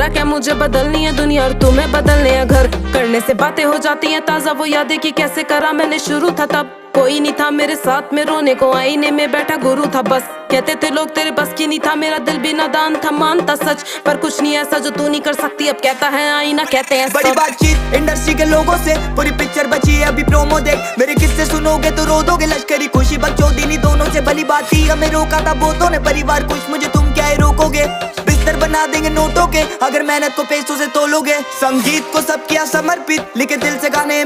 बोला क्या मुझे बदलनी है दुनिया और तुम्हें बदलने हैं घर। करने से बातें हो जाती हैं ताजा, वो यादें कि कैसे करा मैंने शुरू था तब। कोई नहीं था मेरे साथ में रोने को, आईने में बैठा गुरु था बस। कहते थे लोग तेरे बस की नहीं था, मेरा दिल भी नादान था, मानता सच। पर कुछ नहीं ऐसा जो तू नहीं कर सकती, अब कहता है आईना, कहते हैं बड़ी बातचीत इंडस्ट्री के लोगों से, पूरी पिक्चर बची है अभी प्रोमो देख। मेरे किस्से सुनोगे तो रो दोगे, लश्करी खुशी बकचोदी दोनों से भली बात थी। हमें रोका था बहुतों ने, परिवार कुछ मुझे तुम क्या ही रोकोगे। बिस्तर बना देंगे नोटों के, अगर मेहनत को पैसों से तोलोगे। संगीत को सब किया समर्पित, लिखे दिल से गाने